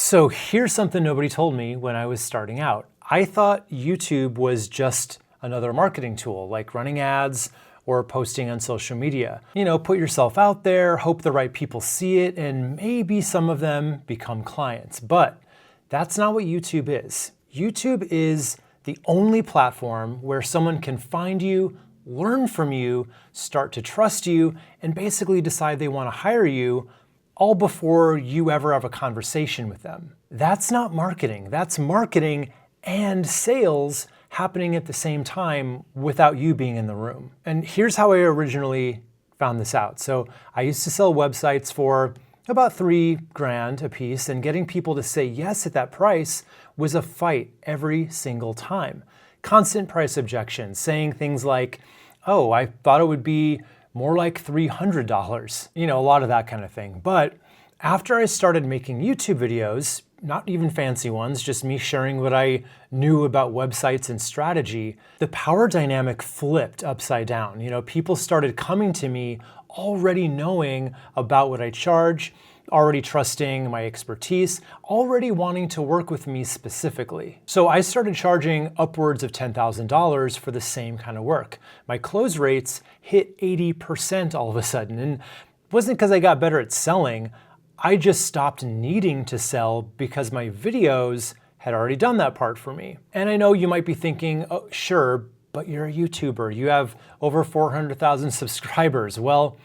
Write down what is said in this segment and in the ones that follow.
So here's something nobody told me when I was starting out. I thought YouTube was just another marketing tool, like running ads or posting on social media. You know, put yourself out there, hope the right people see it, and maybe some of them become clients. But that's not what YouTube is. YouTube is the only platform where someone can find you, learn from you, start to trust you, and basically decide they want to hire you all before you ever have a conversation with them. That's not marketing. That's marketing and sales happening at the same time without you being in the room. And here's how I originally found this out. So I used to sell websites for about $3,000 a piece, and getting people to say yes at that price was a fight every single time. Constant price objections, saying things like, oh, I thought it would be more like $300, you know, a lot of that kind of thing. But after I started making YouTube videos, not even fancy ones, just me sharing what I knew about websites and strategy, the power dynamic flipped upside down. You know, people started coming to me already knowing about what I charge, already trusting my expertise, already wanting to work with me specifically. So I started charging upwards of $10,000 for the same kind of work. My close rates hit 80% all of a sudden. And it wasn't because I got better at selling. I just stopped needing to sell because my videos had already done that part for me. And I know you might be thinking, oh, sure, but you're a YouTuber. You have over 400,000 subscribers. Well,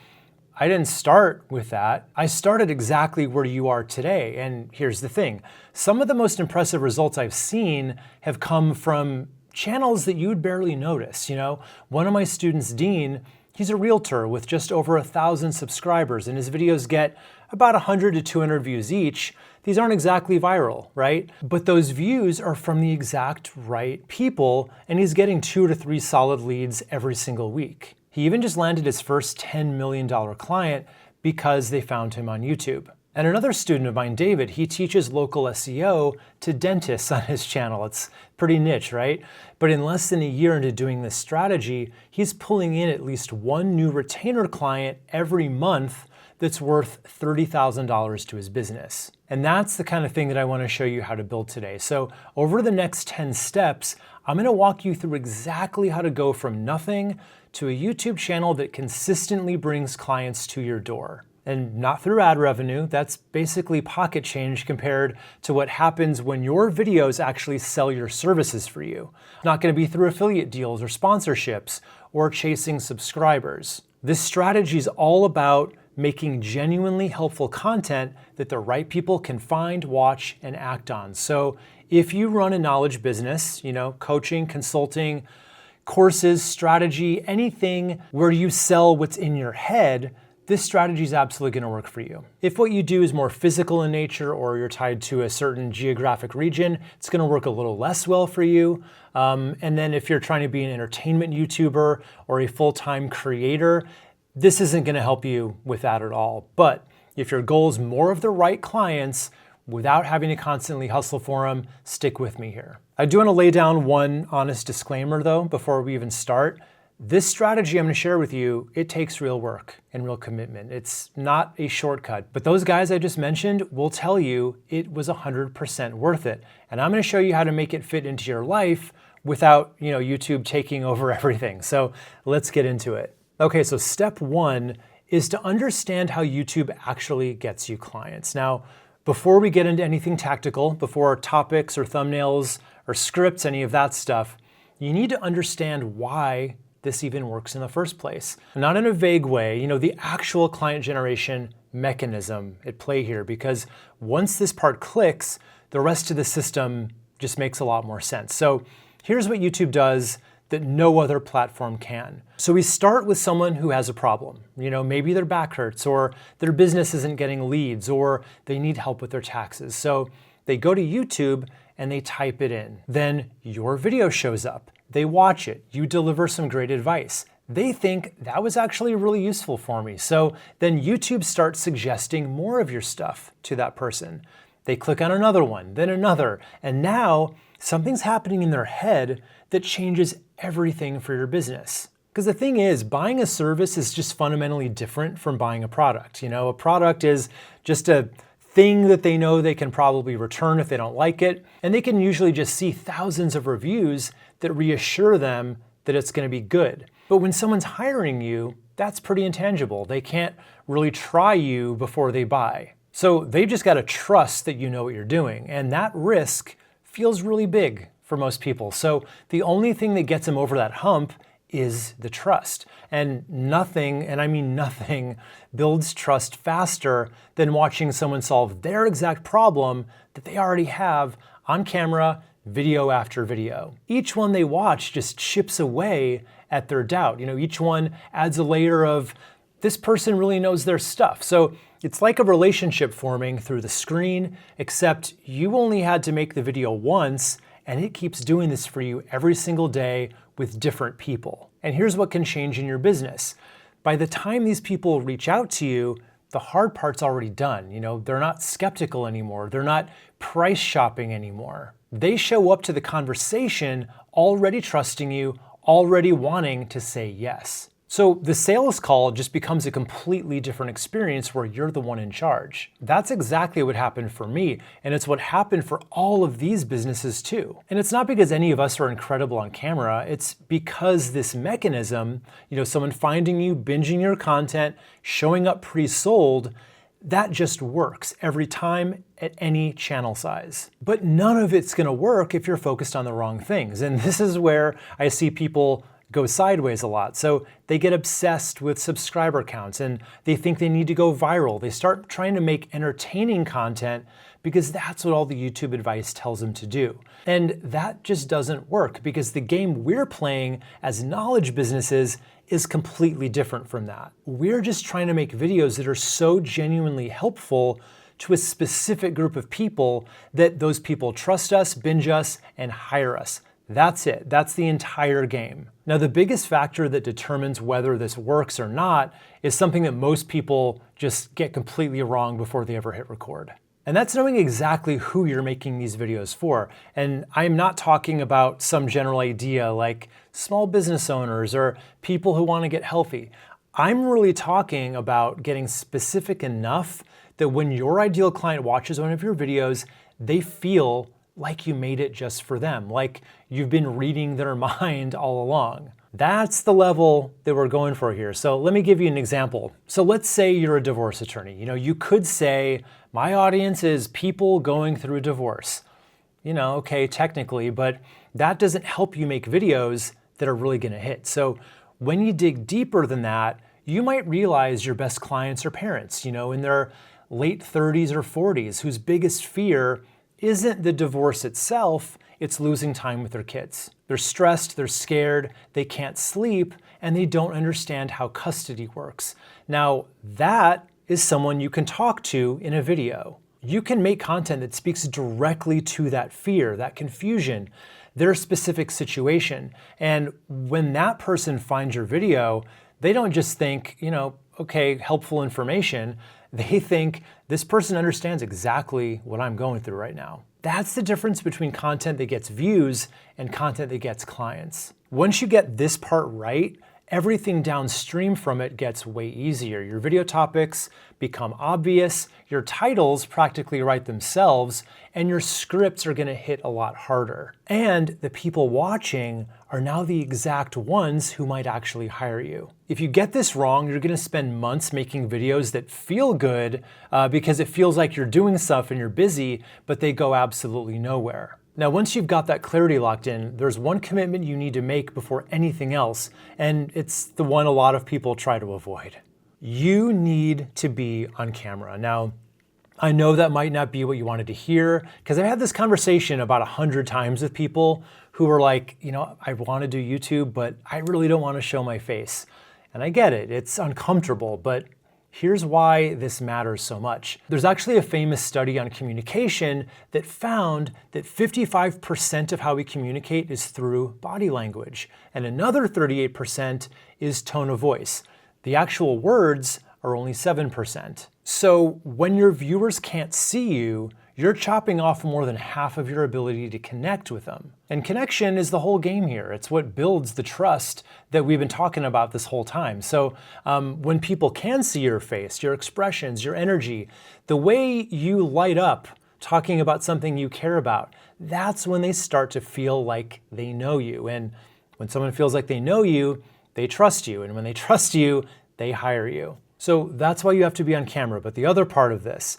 I didn't start with that. I started exactly where you are today. And here's the thing. Some of the most impressive results I've seen have come from channels that you'd barely notice. You know, one of my students, Dean, he's a realtor with just over 1,000 subscribers, and his videos get about 100 to 200 views each. These aren't exactly viral, right? But those views are from the exact right people, and he's getting 2 to 3 solid leads every single week. He even just landed his first $10 million client because they found him on YouTube. And another student of mine, David, he teaches local SEO to dentists on his channel. It's pretty niche, right? But in less than a year into doing this strategy, he's pulling in at least one new retainer client every month that's worth $30,000 to his business. And that's the kind of thing that I want to show you how to build today. So over the next 10 steps, I'm going to walk you through exactly how to go from nothing to a YouTube channel that consistently brings clients to your door. And not through ad revenue. That's basically pocket change compared to what happens when your videos actually sell your services for you. Not going to be through affiliate deals or sponsorships or chasing subscribers. This strategy is all about making genuinely helpful content that the right people can find, watch, and act on. So if you run a knowledge business, you know, coaching, consulting, courses, strategy, anything where you sell what's in your head, this strategy is absolutely going to work for you. If what you do is more physical in nature or you're tied to a certain geographic region, it's going to work a little less well for you. And then if you're trying to be an entertainment YouTuber or a full-time creator, this isn't going to help you with that at all. But if your goal is more of the right clients without having to constantly hustle for them, stick with me here. I do want to lay down one honest disclaimer though, before we even start. This strategy I'm going to share with you, it takes real work and real commitment. It's not a shortcut, but those guys I just mentioned will tell you it was 100% worth it. And I'm going to show you how to make it fit into your life without, you know, YouTube taking over everything. So let's get into it. Okay, so step one is to understand how YouTube actually gets you clients. Now, before we get into anything tactical, before topics or thumbnails or scripts, any of that stuff, you need to understand why this even works in the first place. Not in a vague way, you know, the actual client generation mechanism at play here, because once this part clicks, the rest of the system just makes a lot more sense. So here's what YouTube does that no other platform can. So we start with someone who has a problem. You know, maybe their back hurts or their business isn't getting leads or they need help with their taxes. So they go to YouTube and they type it in. Then your video shows up. They watch it. You deliver some great advice. They think that was actually really useful for me. So then YouTube starts suggesting more of your stuff to that person. They click on another one, then another, and now something's happening in their head that changes everything for your business. Because the thing is, buying a service is just fundamentally different from buying a product. You know, a product is just a thing that they know they can probably return if they don't like it. And they can usually just see thousands of reviews that reassure them that it's going to be good. But when someone's hiring you, that's pretty intangible. They can't really try you before they buy. So they've just got to trust that you know what you're doing. And that risk feels really big for most people. So the only thing that gets them over that hump is the trust. And nothing, and I mean nothing, builds trust faster than watching someone solve their exact problem that they already have on camera, video after video. Each one they watch just chips away at their doubt. Each one adds a layer of, this person really knows their stuff. So it's like a relationship forming through the screen, except you only had to make the video once, and it keeps doing this for you every single day with different people. And here's what can change in your business. By the time these people reach out to you, the hard part's already done. They're not skeptical anymore. They're not price shopping anymore. They show up to the conversation already trusting you, already wanting to say yes. So the sales call just becomes a completely different experience where you're the one in charge. That's exactly what happened for me, and it's what happened for all of these businesses too. And it's not because any of us are incredible on camera, it's because this mechanism, someone finding you, binging your content, showing up pre-sold, that just works every time at any channel size. But none of it's gonna work if you're focused on the wrong things. And this is where I see people go sideways a lot. So they get obsessed with subscriber counts and they think they need to go viral. They start trying to make entertaining content because that's what all the YouTube advice tells them to do. And that just doesn't work because the game we're playing as knowledge businesses is completely different from that. We're just trying to make videos that are so genuinely helpful to a specific group of people that those people trust us, binge us, and hire us. That's it. That's the entire game. Now, the biggest factor that determines whether this works or not is something that most people just get completely wrong before they ever hit record. And that's knowing exactly who you're making these videos for. And I'm not talking about some general idea like small business owners or people who want to get healthy. I'm really talking about getting specific enough that when your ideal client watches one of your videos, they feel like you made it just for them, like you've been reading their mind all along. That's the level that we're going for here. So let me give you an example. So let's say you're a divorce attorney. You could say, my audience is people going through a divorce. Okay, technically, but that doesn't help you make videos that are really gonna hit. So when you dig deeper than that, you might realize your best clients are parents, in their late 30s or 40s, whose biggest fear isn't the divorce itself, it's losing time with their kids. They're stressed, they're scared, they can't sleep, and they don't understand how custody works. Now, that is someone you can talk to in a video. You can make content that speaks directly to that fear, that confusion, their specific situation. And when that person finds your video, they don't just think, okay, helpful information. They think this person understands exactly what I'm going through right now. That's the difference between content that gets views and content that gets clients. Once you get this part right, everything downstream from it gets way easier. Your video topics become obvious, your titles practically write themselves, and your scripts are gonna hit a lot harder. And the people watching are now the exact ones who might actually hire you. If you get this wrong, you're gonna spend months making videos that feel good because it feels like you're doing stuff and you're busy, but they go absolutely nowhere. Now, once you've got that clarity locked in, there's one commitment you need to make before anything else, and it's the one a lot of people try to avoid. You need to be on camera. Now, I know that might not be what you wanted to hear, because I've had this conversation about 100 times with people who are like, I want to do YouTube, but I really don't want to show my face. And I get it, it's uncomfortable, but here's why this matters so much. There's actually a famous study on communication that found that 55% of how we communicate is through body language, and another 38% is tone of voice. The actual words are only 7%. So when your viewers can't see you, you're chopping off more than half of your ability to connect with them. And connection is the whole game here. It's what builds the trust that we've been talking about this whole time. So when people can see your face, your expressions, your energy, the way you light up talking about something you care about, that's when they start to feel like they know you. And when someone feels like they know you, they trust you. And when they trust you, they hire you. So that's why you have to be on camera. But the other part of this,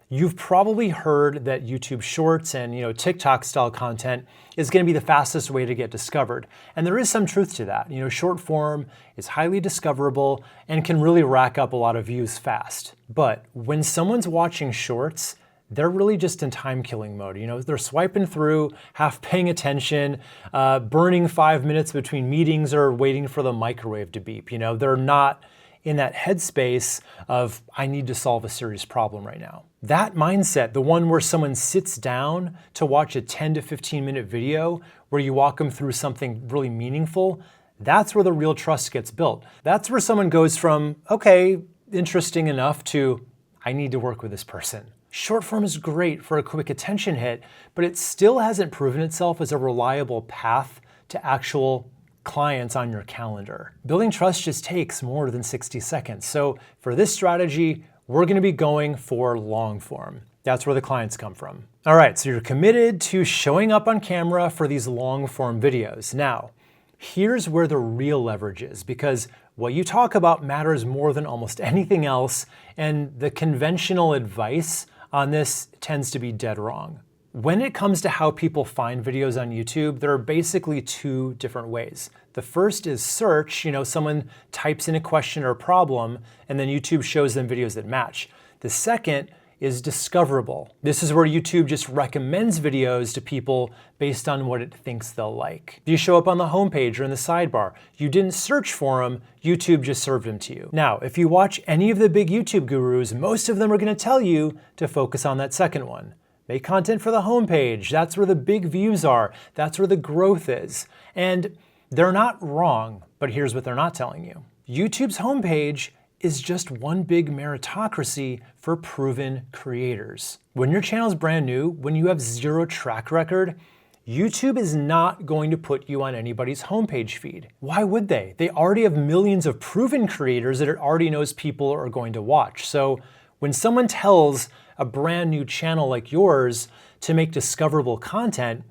you've probably heard that YouTube Shorts and TikTok style content is going to be the fastest way to get discovered. And there is some truth to that. Short form is highly discoverable and can really rack up a lot of views fast. But when someone's watching Shorts, they're really just in time-killing mode. They're swiping through, half paying attention, burning 5 minutes between meetings or waiting for the microwave to beep. They're not in that headspace of, I need to solve a serious problem right now. That mindset, the one where someone sits down to watch a 10 to 15 minute video where you walk them through something really meaningful, that's where the real trust gets built. That's where someone goes from, okay, interesting enough, to, I need to work with this person. Short form is great for a quick attention hit, but it still hasn't proven itself as a reliable path to actual clients on your calendar. Building trust just takes more than 60 seconds. So for this strategy, we're going to be going for long form. That's where the clients come from. All right, so you're committed to showing up on camera for these long form videos. Now, here's where the real leverage is, because what you talk about matters more than almost anything else, and the conventional advice on this tends to be dead wrong. When it comes to how people find videos on YouTube, there are basically two different ways. The first is search. Someone types in a question or a problem, and then YouTube shows them videos that match. The second is discoverable. This is where YouTube just recommends videos to people based on what it thinks they'll like. You show up on the homepage or in the sidebar. You didn't search for them, YouTube just served them to you. Now, if you watch any of the big YouTube gurus, most of them are going to tell you to focus on that second one. Make content for the homepage. That's where the big views are. That's where the growth is. And they're not wrong, but here's what they're not telling you. YouTube's homepage is just one big meritocracy for proven creators. When your channel's brand new, when you have zero track record, YouTube is not going to put you on anybody's homepage feed. Why would they? They already have millions of proven creators that it already knows people are going to watch. So when someone tells a brand new channel like yours to make discoverable content,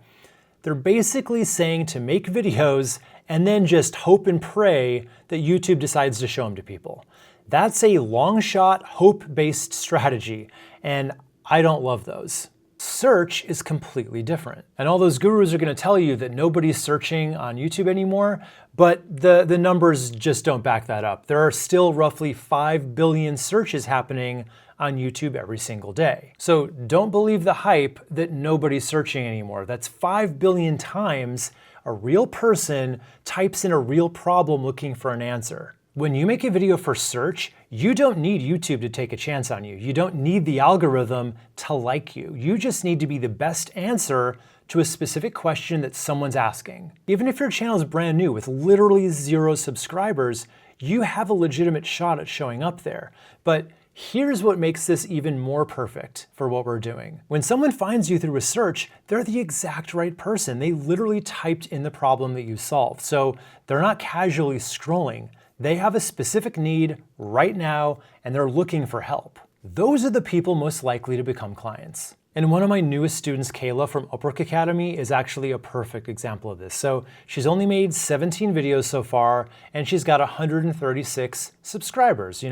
they're basically saying to make videos and then just hope and pray that YouTube decides to show them to people. That's a long shot, hope-based strategy, and I don't love those. Search is completely different. And all those gurus are going to tell you that nobody's searching on YouTube anymore, but the numbers just don't back that up. There are still roughly 5 billion searches happening on YouTube every single day. So don't believe the hype that nobody's searching anymore. That's 5 billion times a real person types in a real problem looking for an answer. When you make a video for search, you don't need YouTube to take a chance on you. You don't need the algorithm to like you. You just need to be the best answer to a specific question that someone's asking. Even if your channel is brand new with literally 0 subscribers, you have a legitimate shot at showing up there. But here's what makes this even more perfect for what we're doing. When someone finds you through a search, they're the exact right person. They literally typed in the problem that you solved. So they're not casually scrolling. They have a specific need right now, and they're looking for help. Those are the people most likely to become clients. And one of my newest students, Kayla from Upwork Academy, is actually a perfect example of this. So she's only made 17 videos so far, and she's got 136 subscribers.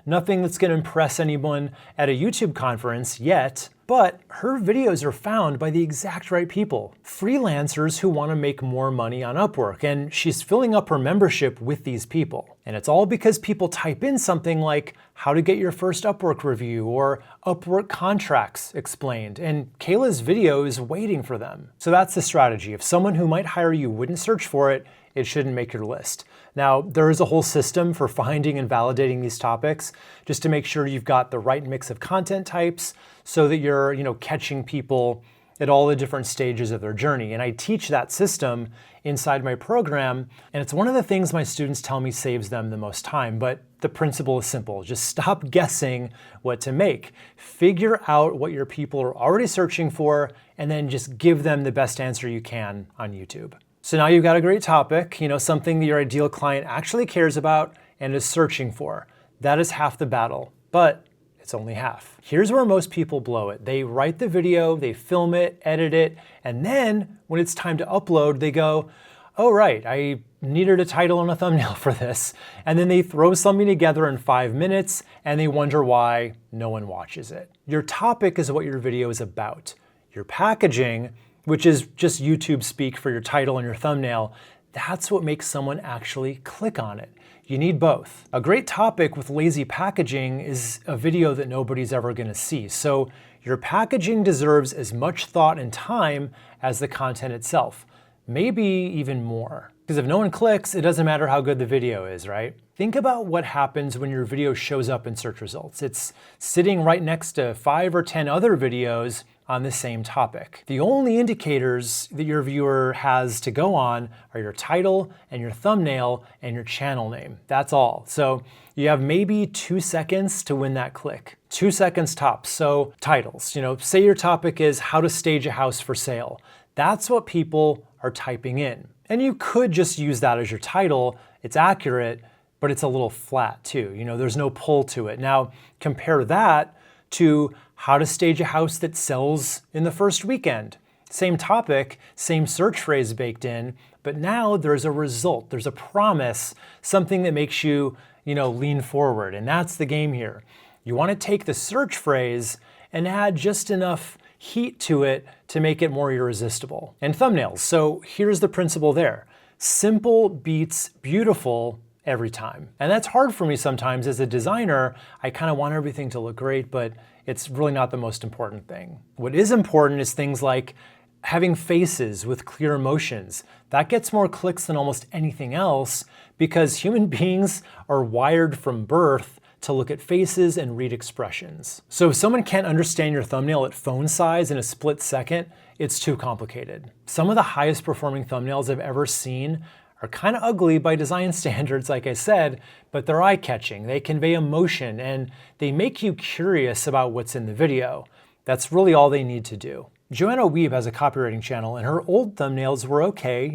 Nothing that's going to impress anyone at a YouTube conference yet, but her videos are found by the exact right people, freelancers who want to make more money on Upwork, and she's filling up her membership with these people. And it's all because people type in something like how to get your first Upwork review or Upwork contracts explained, and Kayla's video is waiting for them. So that's the strategy. If someone who might hire you wouldn't search for it, it shouldn't make your list. Now, there is a whole system for finding and validating these topics just to make sure you've got the right mix of content types so that you're, catching people at all the different stages of their journey. And I teach that system inside my program, and it's one of the things my students tell me saves them the most time. But the principle is simple. Just stop guessing what to make. Figure out what your people are already searching for, and then just give them the best answer you can on YouTube. So now you've got a great topic, something that your ideal client actually cares about and is searching for. That is half the battle, but it's only half. Here's where most people blow it. They write the video, they film it, edit it, and then when it's time to upload, they go, oh right, I needed a title and a thumbnail for this. And then they throw something together in 5 minutes and they wonder why no one watches it. Your topic is what your video is about. Your packaging, which is just YouTube speak for your title and your thumbnail, that's what makes someone actually click on it. You need both. A great topic with lazy packaging is a video that nobody's ever gonna see. So your packaging deserves as much thought and time as the content itself, maybe even more. Because if no one clicks, it doesn't matter how good the video is, right? Think about what happens when your video shows up in search results. It's sitting right next to 5 or 10 other videos on the same topic. The only indicators that your viewer has to go on are your title and your thumbnail and your channel name. That's all. So you have maybe 2 seconds to win that click. 2 seconds tops. So titles, say your topic is how to stage a house for sale. That's what people are typing in. And you could just use that as your title. It's accurate, but it's a little flat too. There's no pull to it. Now compare that to how to stage a house that sells in the first weekend. Same topic, same search phrase baked in, but now there's a result, there's a promise, something that makes you, lean forward. And that's the game here. You want to take the search phrase and add just enough heat to it to make it more irresistible. And thumbnails, so here's the principle there. Simple beats beautiful every time. And that's hard for me sometimes as a designer. I kind of want everything to look great, but it's really not the most important thing. What is important is things like having faces with clear emotions. That gets more clicks than almost anything else because human beings are wired from birth to look at faces and read expressions. So if someone can't understand your thumbnail at phone size in a split second, it's too complicated. Some of the highest performing thumbnails I've ever seen are kind of ugly by design standards, like I said, but they're eye-catching. They convey emotion and they make you curious about what's in the video. That's really all they need to do. Joanna Weeb has a copywriting channel and her old thumbnails were okay.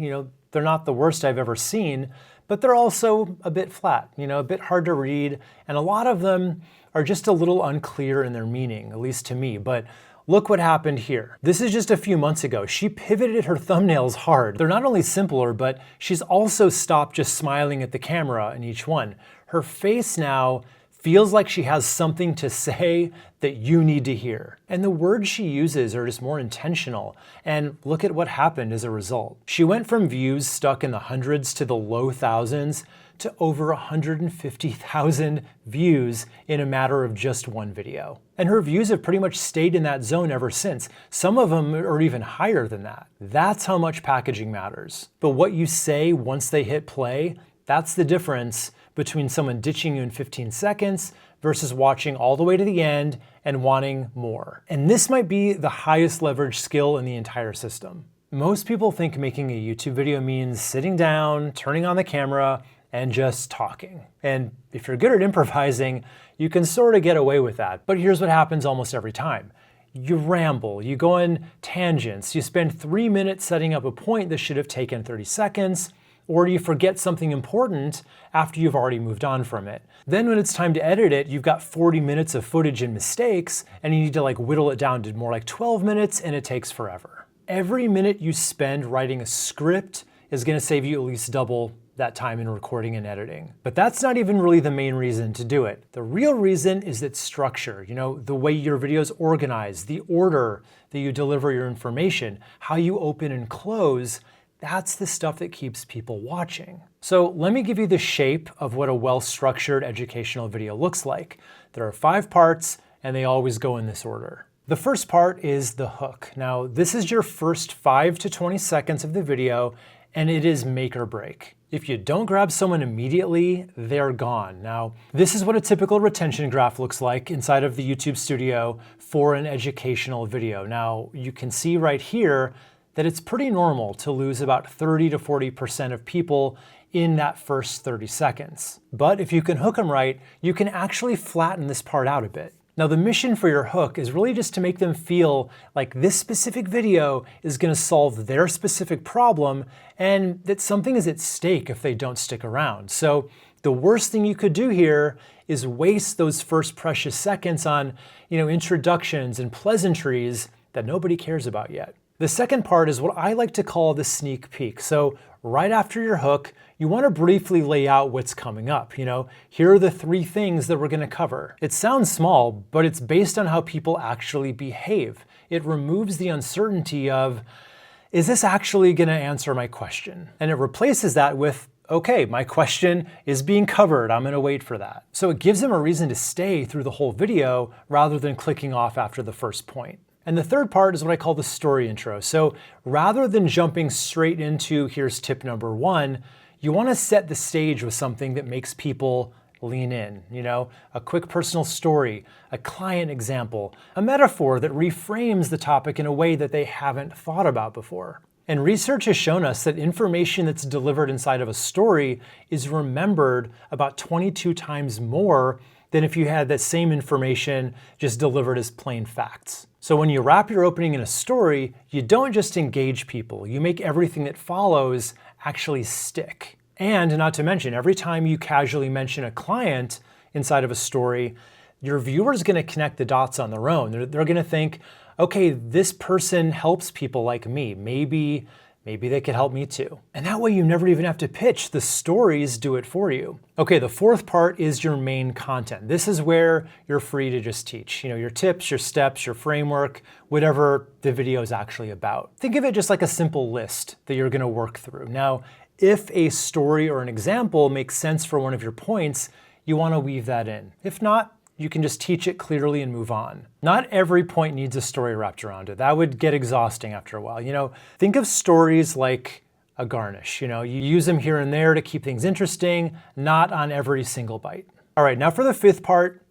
They're not the worst I've ever seen, but they're also a bit flat, a bit hard to read, and a lot of them are just a little unclear in their meaning, at least to me. But look what happened here. This is just a few months ago. She pivoted her thumbnails hard. They're not only simpler, but she's also stopped just smiling at the camera in each one. Her face now feels like she has something to say that you need to hear. And the words she uses are just more intentional. And look at what happened as a result. She went from views stuck in the hundreds to the low thousands to over 150,000 views in a matter of just one video. And her views have pretty much stayed in that zone ever since. Some of them are even higher than that. That's how much packaging matters. But what you say once they hit play, that's the difference between someone ditching you in 15 seconds versus watching all the way to the end and wanting more. And this might be the highest leverage skill in the entire system. Most people think making a YouTube video means sitting down, turning on the camera, and just talking. And if you're good at improvising, you can sort of get away with that. But here's what happens almost every time. You ramble, you go on tangents, you spend 3 minutes setting up a point that should have taken 30 seconds, or you forget something important after you've already moved on from it. Then when it's time to edit it, you've got 40 minutes of footage and mistakes, and you need to whittle it down to more like 12 minutes, and it takes forever. Every minute you spend writing a script is gonna save you at least double that time in recording and editing. But that's not even really the main reason to do it. The real reason is that structure, the way your video's organized, the order that you deliver your information, how you open and close, that's the stuff that keeps people watching. So let me give you the shape of what a well-structured educational video looks like. There are 5 parts and they always go in this order. The first part is the hook. Now, this is your first 5 to 20 seconds of the video, and it is make or break. If you don't grab someone immediately, they're gone. Now, this is what a typical retention graph looks like inside of the YouTube Studio for an educational video. Now, you can see right here that it's pretty normal to lose about 30 to 40% of people in that first 30 seconds. But if you can hook them right, you can actually flatten this part out a bit. Now, the mission for your hook is really just to make them feel like this specific video is going to solve their specific problem and that something is at stake if they don't stick around. So the worst thing you could do here is waste those first precious seconds on, introductions and pleasantries that nobody cares about yet. The second part is what I like to call the sneak peek. So right after your hook, you want to briefly lay out what's coming up. Here are the 3 things that we're going to cover. It sounds small, but it's based on how people actually behave. It removes the uncertainty of, is this actually going to answer my question? And it replaces that with, okay, my question is being covered. I'm going to wait for that. So it gives them a reason to stay through the whole video rather than clicking off after the first point. And the third part is what I call the story intro. So rather than jumping straight into here's tip number 1, you want to set the stage with something that makes people lean in, a quick personal story, a client example, a metaphor that reframes the topic in a way that they haven't thought about before. And research has shown us that information that's delivered inside of a story is remembered about 22 times more than if you had that same information just delivered as plain facts. So when you wrap your opening in a story, you don't just engage people, you make everything that follows actually stick. And not to mention, every time you casually mention a client inside of a story, your viewer's gonna connect the dots on their own. They're gonna think, okay, this person helps people like me. Maybe they could help me too. And that way you never even have to pitch. The stories do it for you. Okay, the fourth part is your main content. This is where you're free to just teach. Your tips, your steps, your framework, whatever the video is actually about. Think of it just like a simple list that you're gonna work through. Now, if a story or an example makes sense for one of your points, you wanna weave that in. If not, you can just teach it clearly and move on. Not every point needs a story wrapped around it. That would get exhausting after a while. Think of stories like a garnish. You use them here and there to keep things interesting, not on every single bite. All right, now for the fifth part,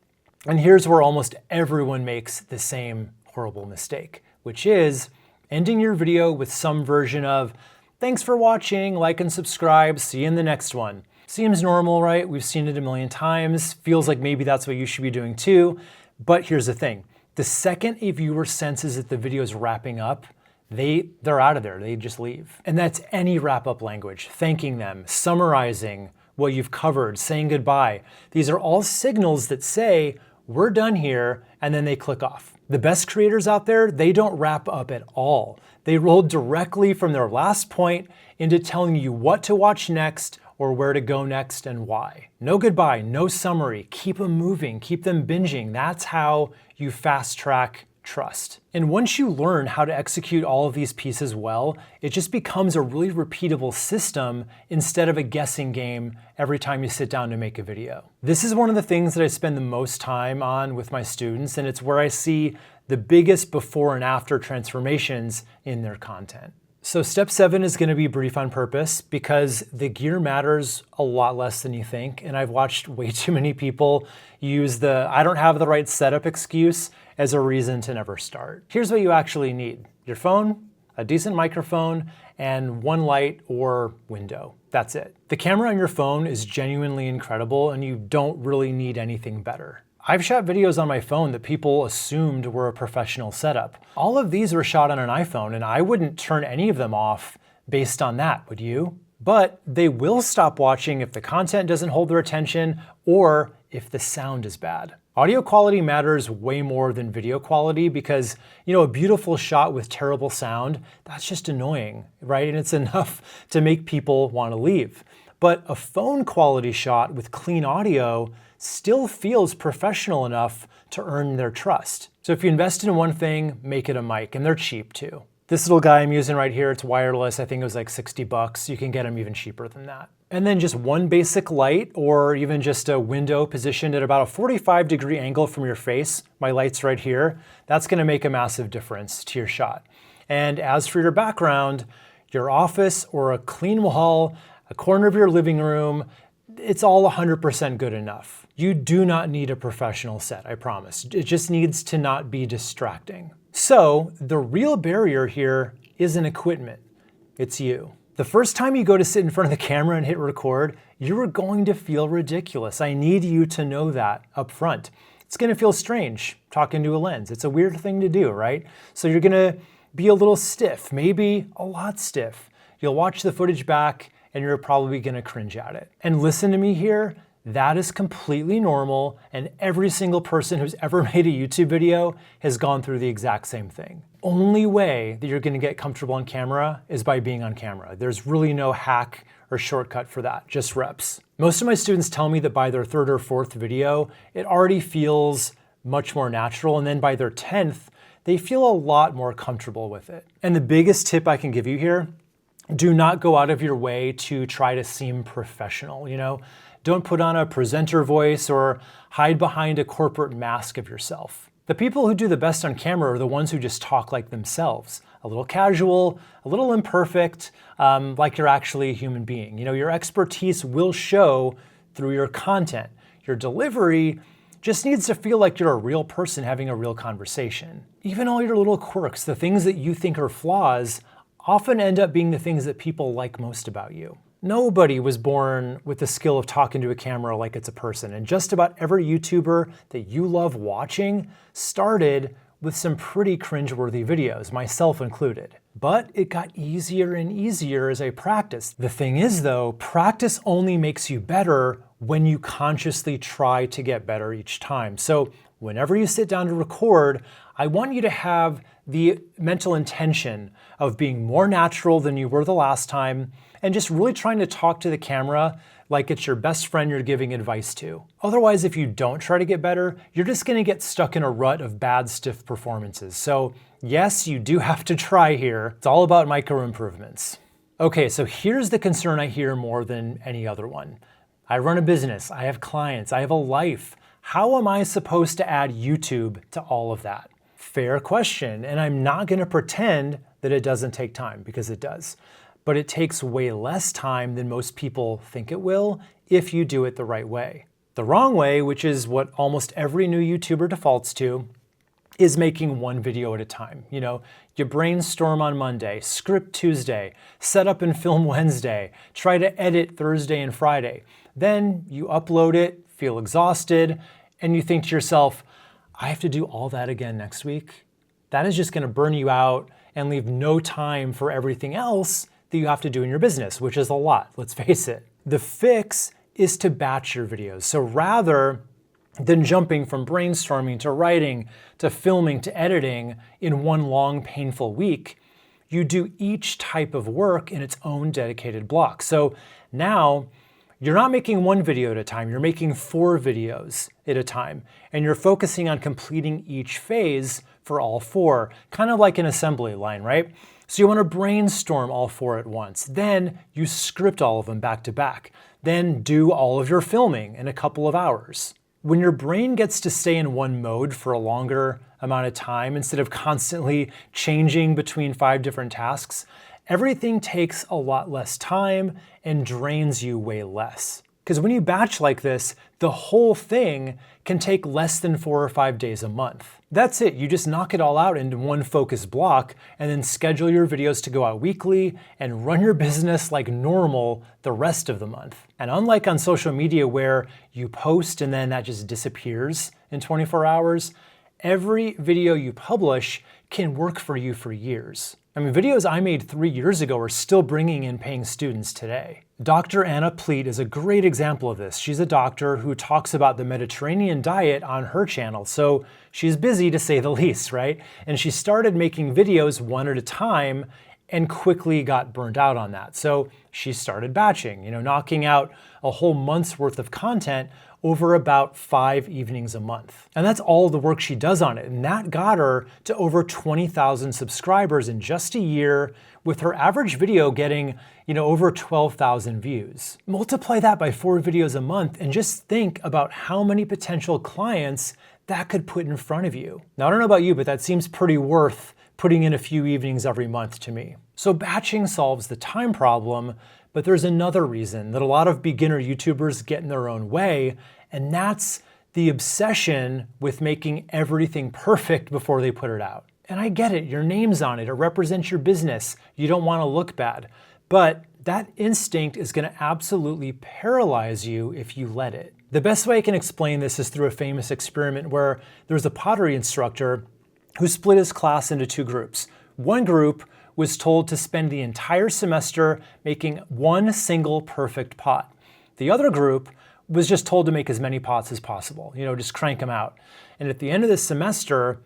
and here's where almost everyone makes the same horrible mistake, which is ending your video with some version of, thanks for watching, like and subscribe, see you in the next one. Seems normal, right? We've seen it a million times. Feels like maybe that's what you should be doing too. But here's the thing. The second a viewer senses that the video is wrapping up, they're out of there. They just leave. And that's any wrap-up language. Thanking them, summarizing what you've covered, saying goodbye. These are all signals that say, we're done here, and then they click off. The best creators out there, they don't wrap up at all. They roll directly from their last point into telling you what to watch next, or where to go next and why. No goodbye, no summary, keep them moving, keep them binging. That's how you fast track trust. And once you learn how to execute all of these pieces well, it just becomes a really repeatable system instead of a guessing game every time you sit down to make a video. This is one of the things that I spend the most time on with my students, and it's where I see the biggest before and after transformations in their content. So step 7 is gonna be brief on purpose because the gear matters a lot less than you think. And I've watched way too many people use the I don't have the right setup excuse as a reason to never start. Here's what you actually need. Your phone, a decent microphone, and one light or window. That's it. The camera on your phone is genuinely incredible and you don't really need anything better. I've shot videos on my phone that people assumed were a professional setup. All of these were shot on an iPhone and I wouldn't turn any of them off based on that, would you? But they will stop watching if the content doesn't hold their attention or if the sound is bad. Audio quality matters way more than video quality because, a beautiful shot with terrible sound, that's just annoying, right? And it's enough to make people want to leave. But a phone quality shot with clean audio still feels professional enough to earn their trust. So if you invest in one thing, make it a mic, and they're cheap too. This little guy I'm using right here, it's wireless. I think it was like $60. You can get them even cheaper than that. And then just one basic light or even just a window positioned at about a 45-degree angle from your face. My light's right here. That's gonna make a massive difference to your shot. And as for your background, Your office or a clean wall, a corner of your living room, it's all 100% good enough. You do not need a professional set, I promise. It just needs to not be distracting. So the real barrier here isn't equipment, it's you. The first time you go to sit in front of the camera and hit record, you're going to feel ridiculous. I need you to know that up front. It's gonna feel strange talking to a lens. It's a weird thing to do, right? So you're gonna be a little stiff, maybe a lot stiff. You'll watch the footage back and you're probably gonna cringe at it. And listen to me here, that is completely normal, and every single person who's ever made a YouTube video has gone through the exact same thing. Only way that you're gonna get comfortable on camera is by being on camera. There's really no hack or shortcut for that, just reps. Most of my students tell me that by their third or fourth video, it already feels much more natural, and then by their 10th, they feel a lot more comfortable with it. And the biggest tip I can give you here, do not go out of your way to try to seem professional, Don't put on a presenter voice or hide behind a corporate mask of yourself. The people who do the best on camera are the ones who just talk like themselves, a little casual, a little imperfect, like you're actually a human being. Your expertise will show through your content. Your delivery just needs to feel like you're a real person having a real conversation. Even all your little quirks, the things that you think are flaws, often end up being the things that people like most about you. Nobody was born with the skill of talking to a camera like it's a person, and just about every YouTuber that you love watching started with some pretty cringeworthy videos, myself included. But it got easier and easier as I practiced. The thing is though, practice only makes you better when you consciously try to get better each time. So whenever you sit down to record, I want you to have the mental intention of being more natural than you were the last time, and just really trying to talk to the camera like it's your best friend you're giving advice to. Otherwise, if you don't try to get better, you're just gonna get stuck in a rut of bad, stiff performances. So yes, you do have to try here. It's all about micro improvements. Okay, so here's the concern I hear more than any other one. I run a business, I have clients, I have a life. How am I supposed to add YouTube to all of that? Fair question, and I'm not gonna pretend that it doesn't take time, because it does. But it takes way less time than most people think it will if you do it the right way. The wrong way, which is what almost every new YouTuber defaults to, is making one video at a time. You brainstorm on Monday, script Tuesday, set up and film Wednesday, try to edit Thursday and Friday. Then you upload it, feel exhausted, and you think to yourself, I have to do all that again next week? That is just gonna burn you out and leave no time for everything else that you have to do in your business, which is a lot, let's face it. The fix is to batch your videos. So rather than jumping from brainstorming to writing to filming to editing in one long, painful week, you do each type of work in its own dedicated block. So now you're not making one video at a time, you're making 4 videos at a time, and you're focusing on completing each phase for all 4, kind of like an assembly line, right? So you want to brainstorm all 4 at once. Then you script all of them back to back. Then do all of your filming in a couple of hours. When your brain gets to stay in one mode for a longer amount of time, instead of constantly changing between 5 different tasks, everything takes a lot less time and drains you way less. Because when you batch like this, the whole thing can take less than 4 or 5 days a month. That's it, you just knock it all out into one focused block and then schedule your videos to go out weekly and run your business like normal the rest of the month. And unlike on social media where you post and then that just disappears in 24 hours, every video you publish can work for you for years. I mean, videos I made 3 years ago are still bringing in paying students today. Dr. Anna Pleat is a great example of this. She's a doctor who talks about the Mediterranean diet on her channel, so she's busy to say the least, right? And she started making videos one at a time and quickly got burned out on that. So she started batching, knocking out a whole month's worth of content over about 5 evenings a month. And that's all the work she does on it. And that got her to over 20,000 subscribers in just a year, with her average video getting, over 12,000 views. Multiply that by 4 videos a month and just think about how many potential clients that could put in front of you. Now, I don't know about you, but that seems pretty worth putting in a few evenings every month to me. So batching solves the time problem, but there's another reason that a lot of beginner YouTubers get in their own way, and that's the obsession with making everything perfect before they put it out. And I get it, your name's on it, it represents your business, you don't want to look bad. But that instinct is going to absolutely paralyze you if you let it. The best way I can explain this is through a famous experiment where there was a pottery instructor who split his class into two groups. One group was told to spend the entire semester making one single perfect pot. The other group was just told to make as many pots as possible, just crank them out. And at the end of the semester,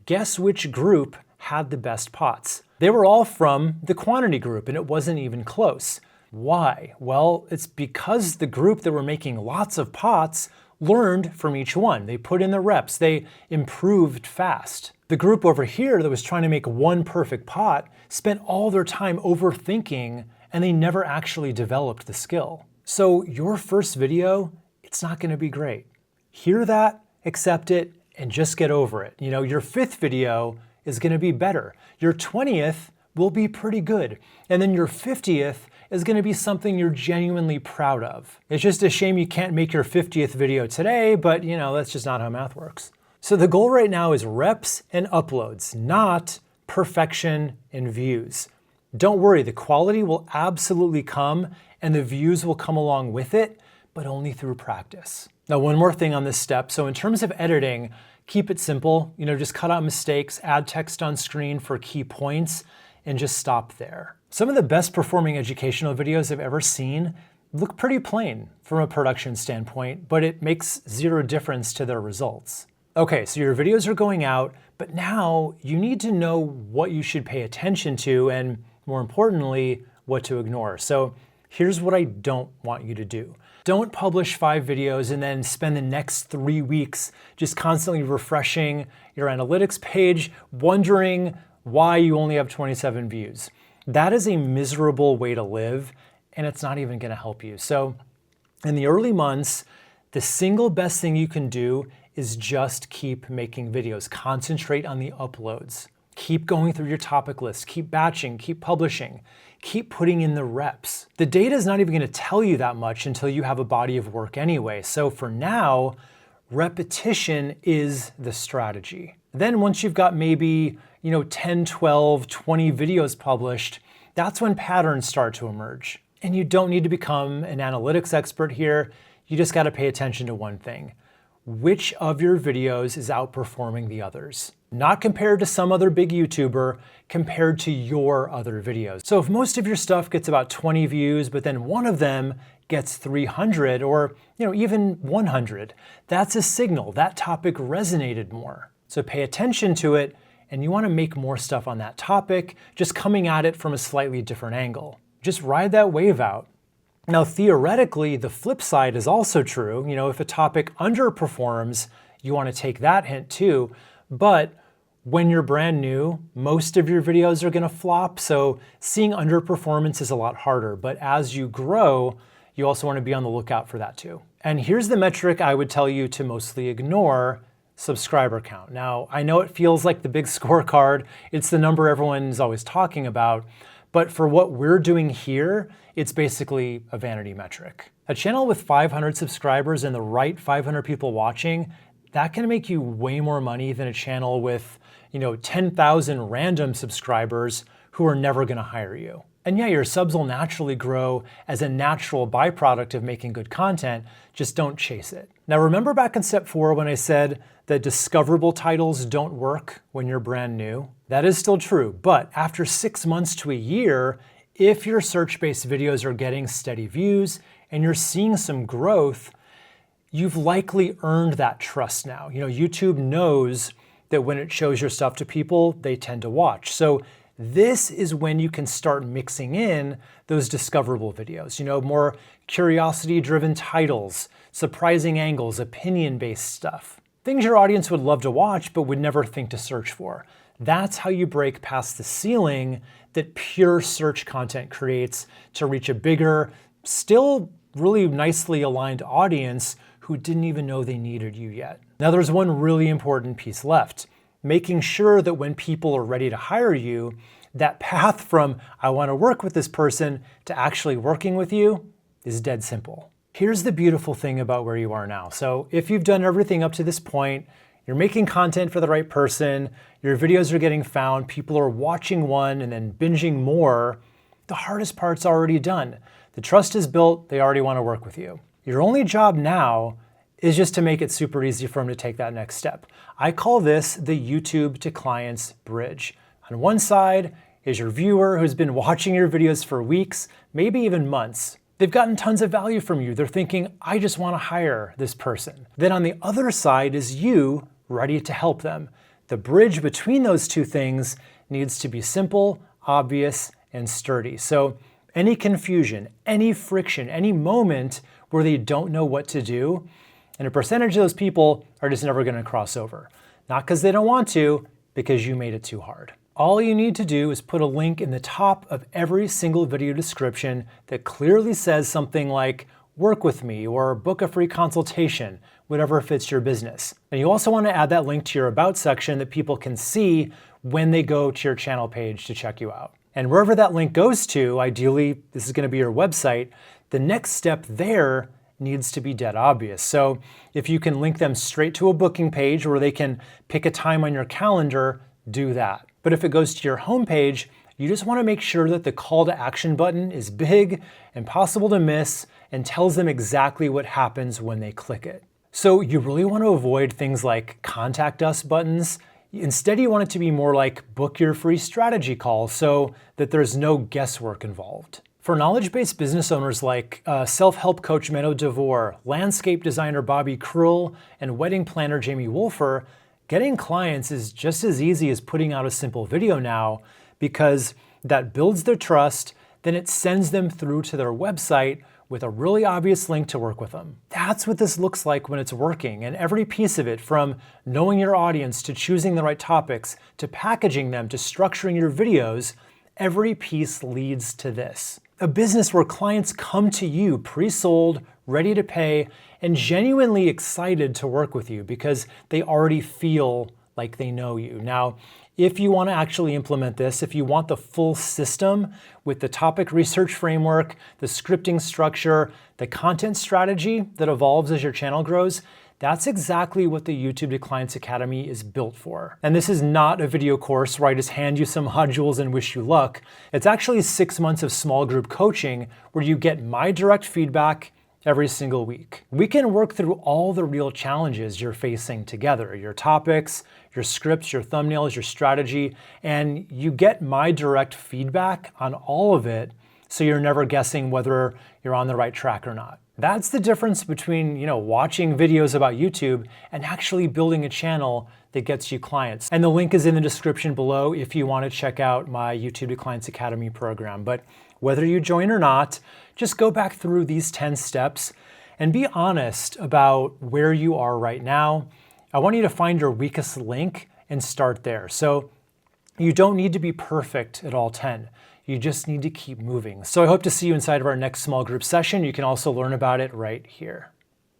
guess which group had the best pots? They were all from the quantity group, and it wasn't even close. Why? Well, it's because the group that were making lots of pots learned from each one. They put in the reps, they improved fast. The group over here that was trying to make one perfect pot spent all their time overthinking, and they never actually developed the skill. So your first video, it's not going to be great. Hear that, accept it, and just get over it. Your fifth video is going to be better. Your 20th will be pretty good. And then your 50th is going to be something you're genuinely proud of. It's just a shame you can't make your 50th video today, but that's just not how math works. So the goal right now is reps and uploads, not perfection and views. Don't worry, the quality will absolutely come and the views will come along with it, but only through practice. Now, one more thing on this step. So in terms of editing, keep it simple. Just cut out mistakes, add text on screen for key points, and just stop there. Some of the best performing educational videos I've ever seen look pretty plain from a production standpoint, but it makes zero difference to their results. Okay, so your videos are going out, but now you need to know what you should pay attention to and, more importantly, what to ignore. So here's what I don't want you to do. Don't publish 5 videos and then spend the next 3 weeks just constantly refreshing your analytics page, wondering why you only have 27 views. That is a miserable way to live, and it's not even going to help you. So in the early months, the single best thing you can do is just keep making videos. Concentrate on the uploads. Keep going through your topic list. Keep batching, keep publishing, keep putting in the reps. The data is not even going to tell you that much until you have a body of work anyway. So for now, repetition is the strategy. Then once you've got maybe 10, 12, 20 videos published, that's when patterns start to emerge. And you don't need to become an analytics expert here. You just got to pay attention to one thing. Which of your videos is outperforming the others? Not compared to some other big YouTuber, compared to your other videos. So if most of your stuff gets about 20 views, but then one of them gets 300 or even 100, that's a signal that topic resonated more. So pay attention to it, and you want to make more stuff on that topic, just coming at it from a slightly different angle. Just ride that wave out. Now, theoretically, the flip side is also true. If a topic underperforms, you want to take that hint too. But when you're brand new, most of your videos are going to flop. So seeing underperformance is a lot harder. But as you grow, you also want to be on the lookout for that too. And here's the metric I would tell you to mostly ignore: subscriber count. Now, I know it feels like the big scorecard. It's the number everyone's always talking about. But for what we're doing here, it's basically a vanity metric. A channel with 500 subscribers and the right 500 people watching, that can make you way more money than a channel with 10,000 random subscribers who are never going to hire you. And yeah, your subs will naturally grow as a natural byproduct of making good content, just don't chase it. Now remember back in step 4 when I said that discoverable titles don't work when you're brand new? That is still true, but after 6 months to a year, if your search-based videos are getting steady views and you're seeing some growth, you've likely earned that trust now. YouTube knows that when it shows your stuff to people, they tend to watch. So this is when you can start mixing in those discoverable videos, more curiosity-driven titles, surprising angles, opinion-based stuff. Things your audience would love to watch but would never think to search for. That's how you break past the ceiling that pure search content creates to reach a bigger, still really nicely aligned audience who didn't even know they needed you yet. Now there's one really important piece left. making sure that when people are ready to hire you, that path from I want to work with this person to actually working with you is dead simple. Here's the beautiful thing about where you are now. So if you've done everything up to this point, you're making content for the right person, your videos are getting found, people are watching one and then binging more, the hardest part's already done. The trust is built, they already want to work with you. Your only job now is just to make it super easy for them to take that next step. I call this the YouTube to clients bridge. On one side is your viewer who's been watching your videos for weeks, maybe even months. They've gotten tons of value from you. They're thinking, I just want to hire this person. Then on the other side is you ready to help them. The bridge between those two things needs to be simple, obvious, and sturdy. So any confusion, any friction, any moment where they don't know what to do, and a percentage of those people are just never going to cross over. Not because they don't want to, because you made it too hard. All you need to do is put a link in the top of every single video description that clearly says something like, work with me, or book a free consultation, whatever fits your business. And you also want to add that link to your About section that people can see when they go to your channel page to check you out. And wherever that link goes to, ideally, this is going to be your website, the next step there needs to be dead obvious. So if you can link them straight to a booking page where they can pick a time on your calendar, do that. But if it goes to your homepage, you just want to make sure that the call to action button is big, impossible to miss, and tells them exactly what happens when they click it. So you really want to avoid things like contact us buttons. Instead, you want it to be more like book your free strategy call so that there's no guesswork involved. For knowledge-based business owners like self-help coach Menno DeVore, landscape designer Bobby Krull, and wedding planner Jamie Wolfer, getting clients is just as easy as putting out a simple video now, because that builds their trust, then it sends them through to their website with a really obvious link to work with them. That's what this looks like when it's working, and every piece of it, from knowing your audience to choosing the right topics, to packaging them, to structuring your videos, every piece leads to this. A business where clients come to you pre-sold, ready to pay, and genuinely excited to work with you because they already feel like they know you. Now, if you want to actually implement this, if you want the full system with the topic research framework, the scripting structure, the content strategy that evolves as your channel grows, that's exactly what the YouTube to Clients Academy is built for. And this is not a video course where I just hand you some modules and wish you luck. It's actually 6 months of small group coaching where you get my direct feedback every single week. We can work through all the real challenges you're facing together, your topics, your scripts, your thumbnails, your strategy, and you get my direct feedback on all of it so you're never guessing whether you're on the right track or not. That's the difference between, watching videos about YouTube and actually building a channel that gets you clients. And the link is in the description below if you want to check out my YouTube to Clients Academy program. But whether you join or not, just go back through these 10 steps and be honest about where you are right now. I want you to find your weakest link and start there. So you don't need to be perfect at all 10. You just need to keep moving. So I hope to see you inside of our next small group session. You can also learn about it right here.